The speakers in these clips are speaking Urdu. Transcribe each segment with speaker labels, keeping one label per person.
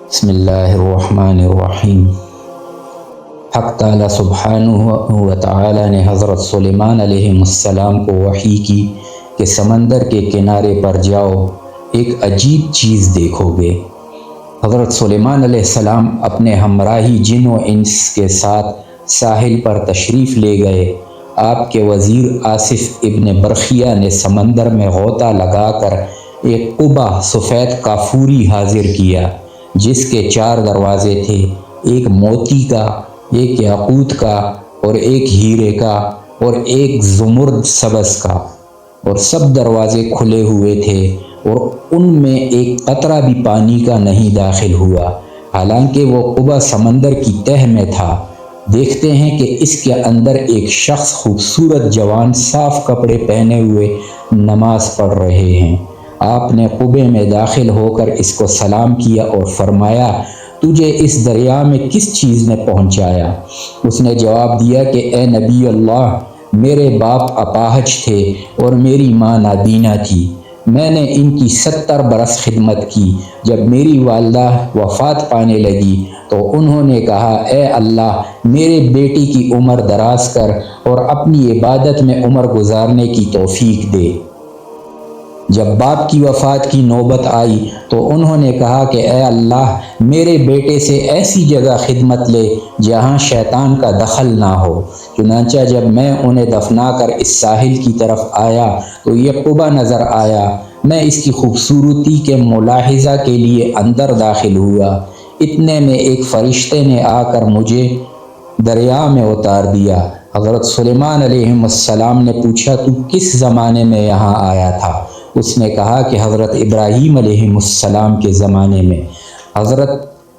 Speaker 1: بسم اللہ الرحمن الرحیم۔ حق تعالیٰ سبحانہ و تعالیٰ نے حضرت سلیمان علیہ السلام کو وحی کی کہ سمندر کے کنارے پر جاؤ، ایک عجیب چیز دیکھو گے۔ حضرت سلیمان علیہ السلام اپنے ہمراہی جن و انس کے ساتھ ساحل پر تشریف لے گئے۔ آپ کے وزیر آصف ابن برخیہ نے سمندر میں غوطہ لگا کر ایک قبہ سفید کافوری حاضر کیا، جس کے 4 دروازے تھے، ایک موتی کا، ایک یاقوت کا، اور ایک ہیرے کا، اور ایک زمرد سبز کا، اور سب دروازے کھلے ہوئے تھے، اور ان میں ایک قطرہ بھی پانی کا نہیں داخل ہوا، حالانکہ وہ قبہ سمندر کی تہہ میں تھا۔ دیکھتے ہیں کہ اس کے اندر ایک شخص خوبصورت جوان صاف کپڑے پہنے ہوئے نماز پڑھ رہے ہیں۔ آپ نے قبے میں داخل ہو کر اس کو سلام کیا اور فرمایا، تجھے اس دریا میں کس چیز نے پہنچایا؟ اس نے جواب دیا کہ اے نبی اللہ، میرے باپ اپاہج تھے اور میری ماں نابینا تھی۔ میں نے ان کی 70 برس خدمت کی۔ جب میری والدہ وفات پانے لگی تو انہوں نے کہا، اے اللہ، میرے بیٹی کی عمر دراز کر اور اپنی عبادت میں عمر گزارنے کی توفیق دے۔ جب باپ کی وفات کی نوبت آئی تو انہوں نے کہا کہ اے اللہ، میرے بیٹے سے ایسی جگہ خدمت لے جہاں شیطان کا دخل نہ ہو۔ چنانچہ جب میں انہیں دفنا کر اس ساحل کی طرف آیا تو یہ قبہ نظر آیا۔ میں اس کی خوبصورتی کے ملاحظہ کے لیے اندر داخل ہوا۔ اتنے میں ایک فرشتے نے آ کر مجھے دریا میں اتار دیا۔ حضرت سلیمان علیہ السلام نے پوچھا، تو کس زمانے میں یہاں آیا تھا؟ اس نے کہا کہ حضرت ابراہیم علیہ السلام کے زمانے میں۔ حضرت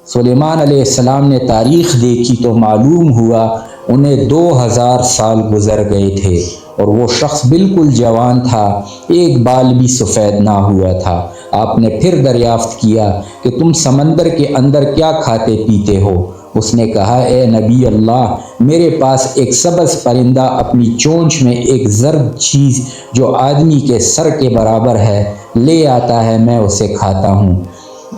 Speaker 1: سلیمان علیہ السلام نے تاریخ دیکھی تو معلوم ہوا انہیں 2000 سال گزر گئے تھے، اور وہ شخص بالکل جوان تھا، ایک بال بھی سفید نہ ہوا تھا۔ آپ نے پھر دریافت کیا کہ تم سمندر کے اندر کیا کھاتے پیتے ہو؟ اس نے کہا، اے نبی اللہ، میرے پاس ایک سبز پرندہ اپنی چونچ میں ایک زرد چیز جو آدمی کے سر کے برابر ہے لے آتا ہے، میں اسے کھاتا ہوں۔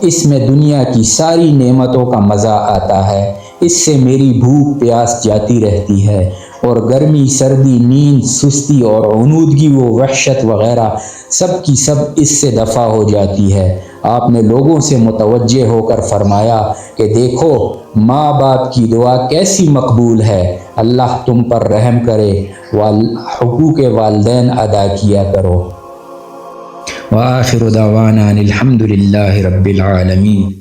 Speaker 1: اس میں دنیا کی ساری نعمتوں کا مزہ آتا ہے، اس سے میری بھوک پیاس جاتی رہتی ہے، اور گرمی، سردی، نیند، سستی اور عنودگی و وحشت وغیرہ سب کی سب اس سے دفع ہو جاتی ہے۔ آپ نے لوگوں سے متوجہ ہو کر فرمایا کہ دیکھو، ماں باپ کی دعا کیسی مقبول ہے، اللہ تم پر رحم کرے، حقوق والدین ادا کیا کرو۔ وآخر دعوانا الحمد للہ رب العالمین۔